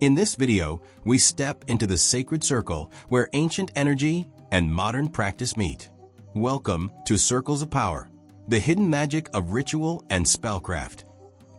In this video, we step into the sacred circle where ancient energy and modern practice meet. Welcome to Circles of Power, the hidden magic of ritual and spellcraft.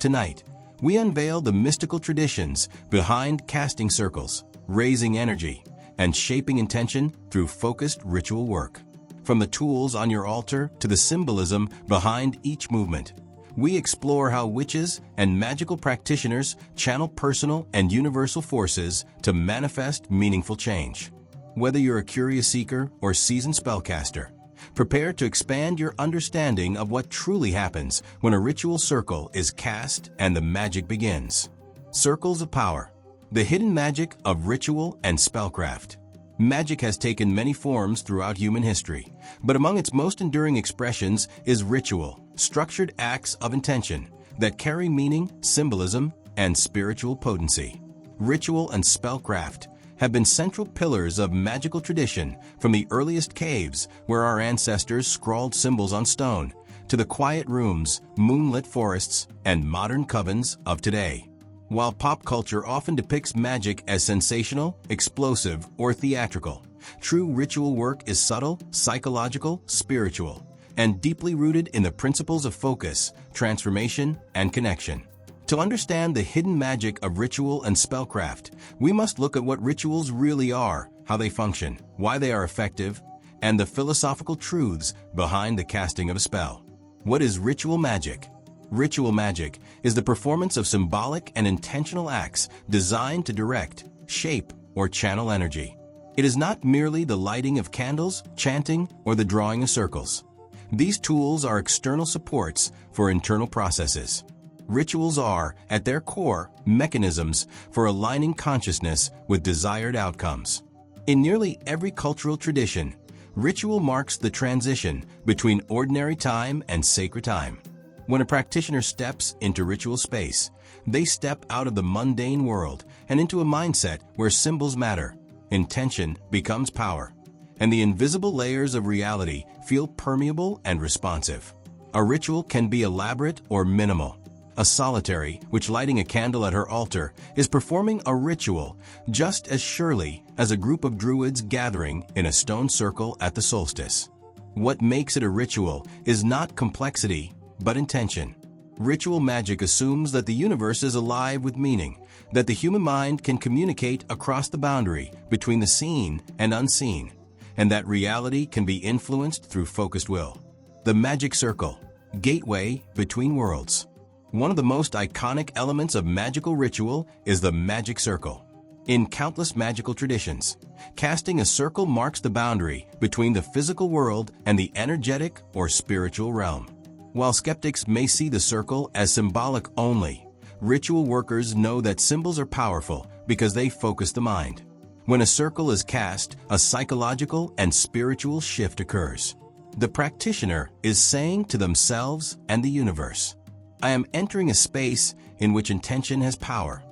Tonight, we unveil the mystical traditions behind casting circles, raising energy, and shaping intention through focused ritual work. From the tools on your altar to the symbolism behind each movement, we explore how witches and magical practitioners channel personal and universal forces to manifest meaningful change. Whether you're a curious seeker or seasoned spellcaster, prepare to expand your understanding of what truly happens when a ritual circle is cast and the magic begins. Circles of Power, the hidden magic of ritual and spellcraft. Magic has taken many forms throughout human history, but among its most enduring expressions is ritual, structured acts of intention that carry meaning, symbolism, and spiritual potency. Ritual and spellcraft have been central pillars of magical tradition, from the earliest caves where our ancestors scrawled symbols on stone, to the quiet rooms, moonlit forests, and modern covens of today. While pop culture often depicts magic as sensational, explosive, or theatrical, true ritual work is subtle, psychological, spiritual, and deeply rooted in the principles of focus, transformation, and connection. To understand the hidden magic of ritual and spellcraft, we must look at what rituals really are, how they function, why they are effective, and the philosophical truths behind the casting of a spell. What is ritual magic? Ritual magic is the performance of symbolic and intentional acts designed to direct, shape, or channel energy. It is not merely the lighting of candles, chanting, or the drawing of circles. These tools are external supports for internal processes. Rituals are, at their core, mechanisms for aligning consciousness with desired outcomes. In nearly every cultural tradition, ritual marks the transition between ordinary time and sacred time. When a practitioner steps into ritual space, they step out of the mundane world and into a mindset where symbols matter, intention becomes power, and the invisible layers of reality feel permeable and responsive. A ritual can be elaborate or minimal. A solitary, which lighting a candle at her altar, is performing a ritual just as surely as a group of druids gathering in a stone circle at the solstice. What makes it a ritual is not complexity, but intention. Ritual magic assumes that the universe is alive with meaning, that the human mind can communicate across the boundary between the seen and unseen, and that reality can be influenced through focused will. The magic circle, gateway between worlds. One of the most iconic elements of magical ritual is the magic circle. In countless magical traditions, casting a circle marks the boundary between the physical world and the energetic or spiritual realm. While skeptics may see the circle as symbolic only, ritual workers know that symbols are powerful because they focus the mind. When a circle is cast, a psychological and spiritual shift occurs. The practitioner is saying to themselves and the universe, "I am entering a space in which intention has power."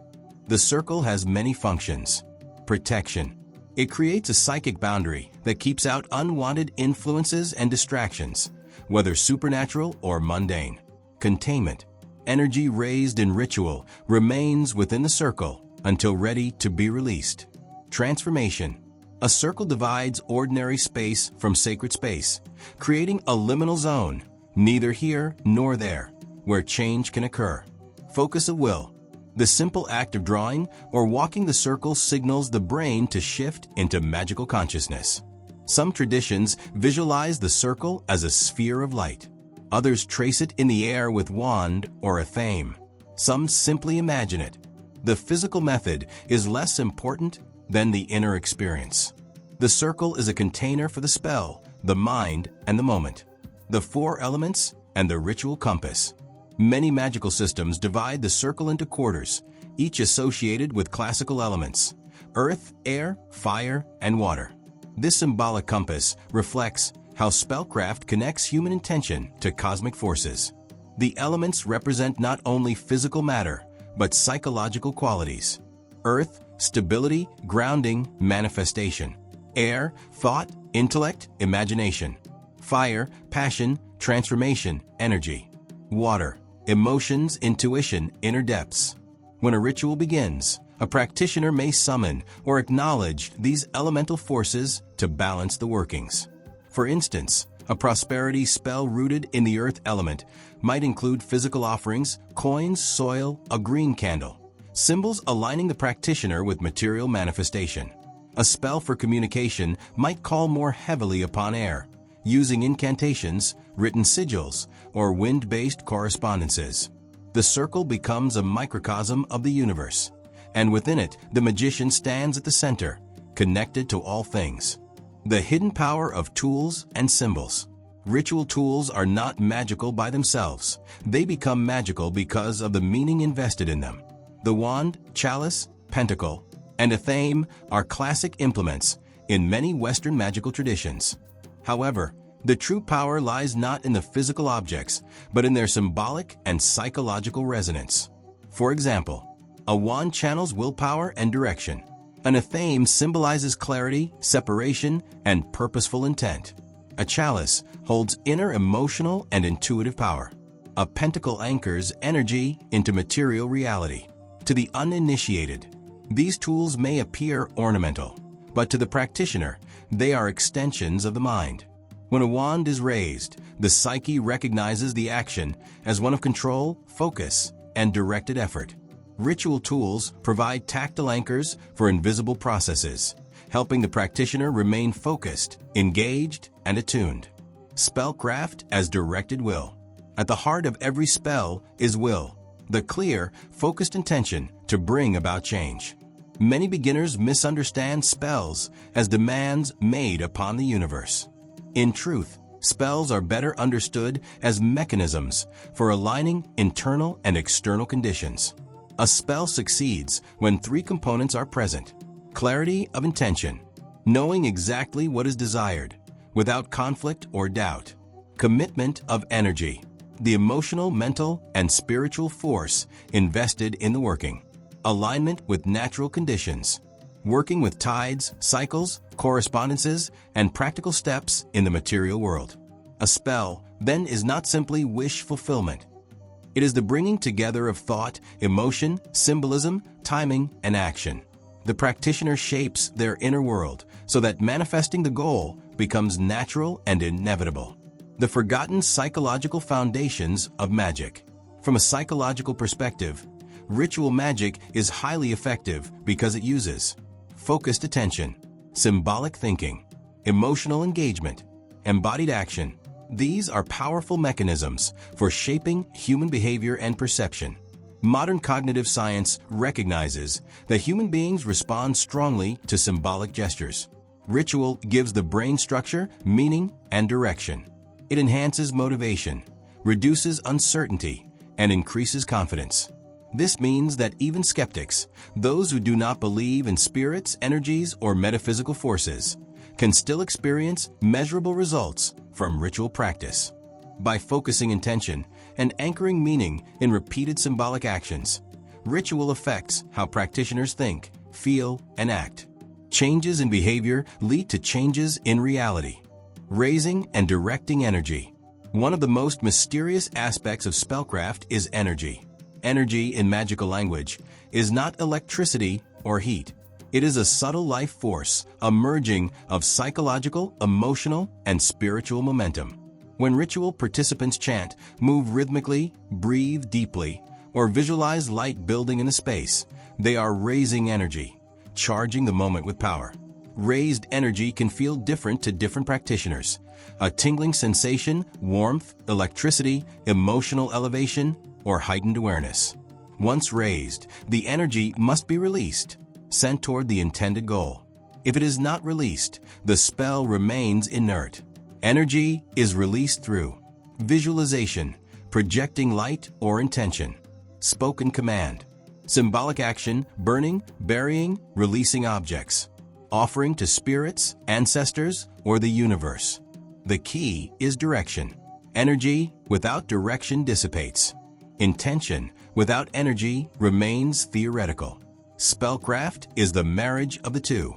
The circle has many functions. Protection. It creates a psychic boundary that keeps out unwanted influences and distractions, whether supernatural or mundane. Containment. Energy raised in ritual remains within the circle until ready to be released. Transformation. A circle divides ordinary space from sacred space, creating a liminal zone, neither here nor there, where change can occur. Focus of will. The simple act of drawing or walking the circle signals the brain to shift into magical consciousness. Some traditions visualize the circle as a sphere of light. Others trace it in the air with wand or a thame. Some simply imagine it. The physical method is less important than the inner experience. The circle is a container for the spell, the mind, and the moment. The four elements and the ritual compass. Many magical systems divide the circle into quarters, each associated with classical elements: earth, air, fire, and water. This symbolic compass reflects how spellcraft connects human intention to cosmic forces. The elements represent not only physical matter, but psychological qualities. Earth, stability, grounding, manifestation. Air, thought, intellect, imagination. Fire, passion, transformation, energy. Water, emotions, intuition, inner depths. When a ritual begins, A practitioner may summon or acknowledge these elemental forces to balance the workings. For instance, a prosperity spell rooted in the earth element might include physical offerings, coins, soil, a green candle, symbols aligning the practitioner with material manifestation. A spell for communication might call more heavily upon air, using incantations, written sigils, or wind-based correspondences. The circle becomes a microcosm of the universe, and within it, the magician stands at the center, connected to all things. The hidden power of tools and symbols. Ritual tools are not magical by themselves. They become magical because of the meaning invested in them. The wand, chalice, pentacle, and a thame are classic implements in many Western magical traditions. However, the true power lies not in the physical objects, but in their symbolic and psychological resonance. For example, a wand channels willpower and direction. An athame symbolizes clarity, separation, and purposeful intent. A chalice holds inner emotional and intuitive power. A pentacle anchors energy into material reality. To the uninitiated, these tools may appear ornamental, but to the practitioner, they are extensions of the mind. When a wand is raised, the psyche recognizes the action as one of control, focus, and directed effort. Ritual tools provide tactile anchors for invisible processes, helping the practitioner remain focused, engaged, and attuned. Spellcraft as directed will. At the heart of every spell is will, the clear, focused intention to bring about change. Many beginners misunderstand spells as demands made upon the universe. In truth, spells are better understood as mechanisms for aligning internal and external conditions. A spell succeeds when three components are present: clarity of intention, knowing exactly what is desired, without conflict or doubt; commitment of energy, the emotional, mental, and spiritual force invested in the working; alignment with natural conditions, working with tides, cycles, correspondences, and practical steps in the material world. A spell, then, is not simply wish fulfillment. It is the bringing together of thought, emotion, symbolism, timing, and action. The practitioner shapes their inner world so that manifesting the goal becomes natural and inevitable. The forgotten psychological foundations of magic. From a psychological perspective, ritual magic is highly effective because it uses focused attention, symbolic thinking, emotional engagement, embodied action. These are powerful mechanisms for shaping human behavior and perception. Modern cognitive science recognizes that human beings respond strongly to symbolic gestures. Ritual gives the brain structure, meaning, and direction. It enhances motivation, reduces uncertainty, and increases confidence. This means that even skeptics, those who do not believe in spirits, energies, or metaphysical forces, can still experience measurable results from ritual practice. By focusing intention and anchoring meaning in repeated symbolic actions, ritual affects how practitioners think, feel, and act. Changes in behavior lead to changes in reality. Raising and directing energy. One of the most mysterious aspects of spellcraft is energy. Energy, in magical language, is not electricity or heat. It is a subtle life force, a merging of psychological, emotional, and spiritual momentum. When ritual participants chant, move rhythmically, breathe deeply, or visualize light building in a space, they are raising energy, charging the moment with power. Raised energy can feel different to different practitioners. A tingling sensation, warmth, electricity, emotional elevation, or heightened awareness. Once raised, the energy must be released, sent toward the intended goal. If it is not released, the spell remains inert. Energy is released through visualization, projecting light or intention; spoken command, symbolic action, burning, burying, releasing objects; offering to spirits, ancestors, or the universe. The key is direction. Energy without direction dissipates. Intention without energy remains theoretical. Spellcraft is the marriage of the two.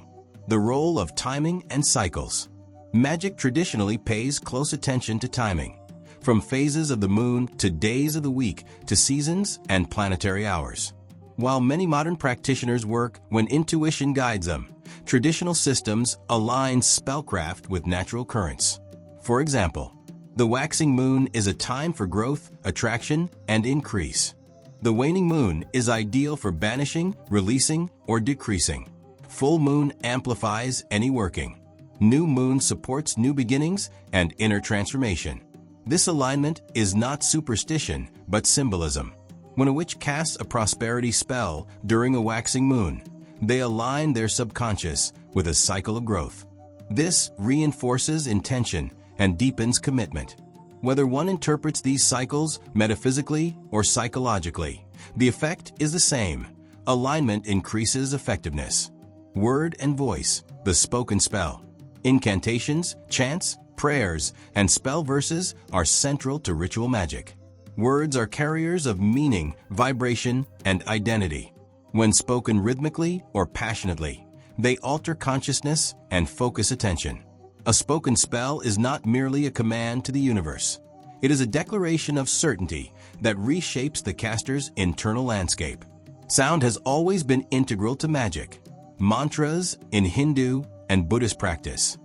The role of timing and cycles. Magic traditionally pays close attention to timing, from phases of the moon to days of the week to seasons and planetary hours. While many modern practitioners work when intuition guides them, traditional systems align spellcraft with natural currents. For example, the waxing moon is a time for growth, attraction, and increase. The waning moon is ideal for banishing, releasing, or decreasing. Full moon amplifies any working. New moon supports new beginnings and inner transformation. This alignment is not superstition, but symbolism. When a witch casts a prosperity spell during a waxing moon, they align their subconscious with a cycle of growth. This reinforces intention and deepens commitment. Whether one interprets these cycles metaphysically or psychologically, the effect is the same. Alignment increases effectiveness. Word and voice, the spoken spell. Incantations, chants, prayers, and spell verses are central to ritual magic. Words are carriers of meaning, vibration, and identity. When spoken rhythmically or passionately, they alter consciousness and focus attention. A spoken spell is not merely a command to the universe. It is a declaration of certainty that reshapes the caster's internal landscape. Sound has always been integral to magic. Mantras in Hindu and Buddhist practice.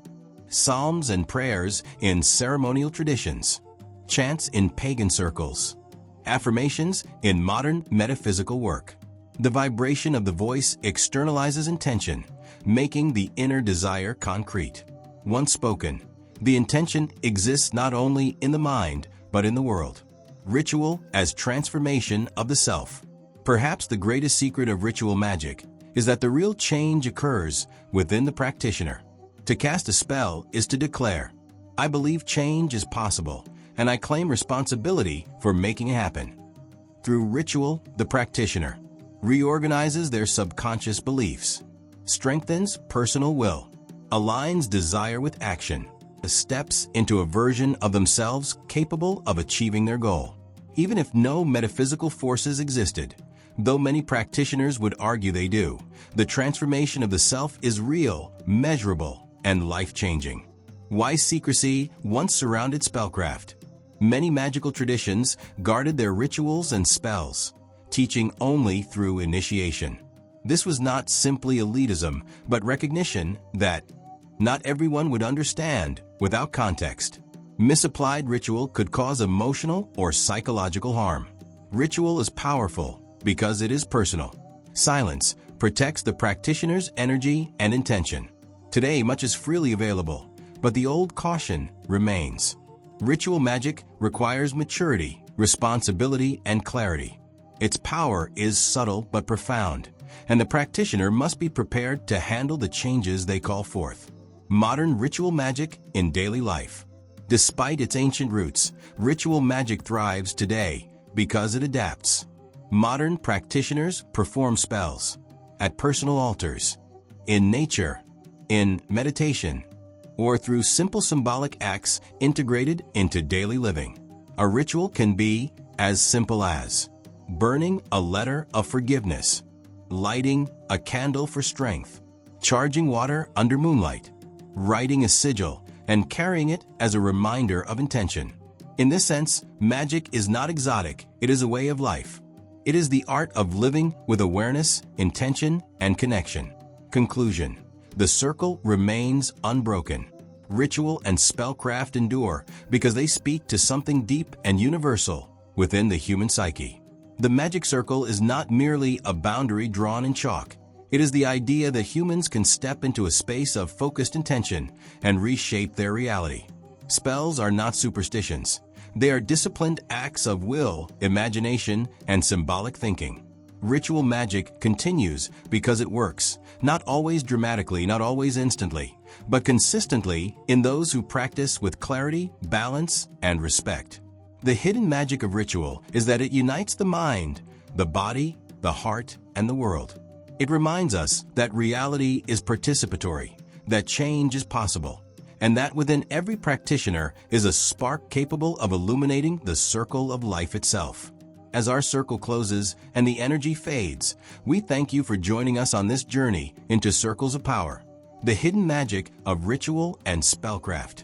Psalms and prayers in ceremonial traditions. Chants in pagan circles. Affirmations in modern metaphysical work. The vibration of the voice externalizes intention, making the inner desire concrete. Once spoken, the intention exists not only in the mind, but in the world. Ritual as transformation of the self. Perhaps the greatest secret of ritual magic is that the real change occurs within the practitioner. To cast a spell is to declare, "I believe change is possible, and I claim responsibility for making it happen." Through ritual, the practitioner reorganizes their subconscious beliefs, strengthens personal will, aligns desire with action, steps into a version of themselves capable of achieving their goal. Even if no metaphysical forces existed, though many practitioners would argue they do, the transformation of the self is real, measurable, and life-changing. Why secrecy once surrounded spellcraft? Many magical traditions guarded their rituals and spells, teaching only through initiation. This was not simply elitism, but recognition that not everyone would understand without context. Misapplied ritual could cause emotional or psychological harm. Ritual is powerful because it is personal. Silence protects the practitioner's energy and intention. Today, much is freely available, but the old caution remains. Ritual magic requires maturity, responsibility, and clarity. Its power is subtle but profound, and the practitioner must be prepared to handle the changes they call forth. Modern ritual magic in daily life. Despite its ancient roots, ritual magic thrives today because it adapts. Modern practitioners perform spells at personal altars, in nature, in meditation, or through simple symbolic acts integrated into daily living. A ritual can be as simple as burning a letter of forgiveness, lighting a candle for strength, charging water under moonlight, writing a sigil, and carrying it as a reminder of intention. In this sense, magic is not exotic, it is a way of life. It is the art of living with awareness, intention, and connection. Conclusion: the circle remains unbroken. Ritual and spellcraft endure because they speak to something deep and universal within the human psyche. The magic circle is not merely a boundary drawn in chalk. It is the idea that humans can step into a space of focused intention and reshape their reality. Spells are not superstitions. They are disciplined acts of will, imagination, and symbolic thinking. Ritual magic continues because it works, not always dramatically, not always instantly, but consistently in those who practice with clarity, balance, and respect. The hidden magic of ritual is that it unites the mind, the body, the heart, and the world. It reminds us that reality is participatory, that change is possible, and that within every practitioner is a spark capable of illuminating the circle of life itself. As our circle closes and the energy fades, we thank you for joining us on this journey into circles of power, the hidden magic of ritual and spellcraft.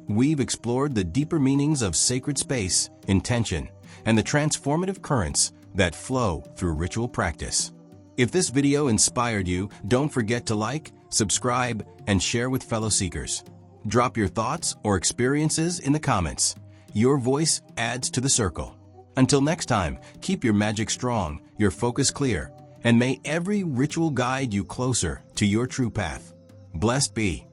We've explored the deeper meanings of sacred space, intention, and the transformative currents that flow through ritual practice. If this video inspired you, don't forget to like, subscribe, and share with fellow seekers. Drop your thoughts or experiences in the comments. Your voice adds to the circle. Until next time, keep your magic strong, your focus clear, and may every ritual guide you closer to your true path. Blessed be.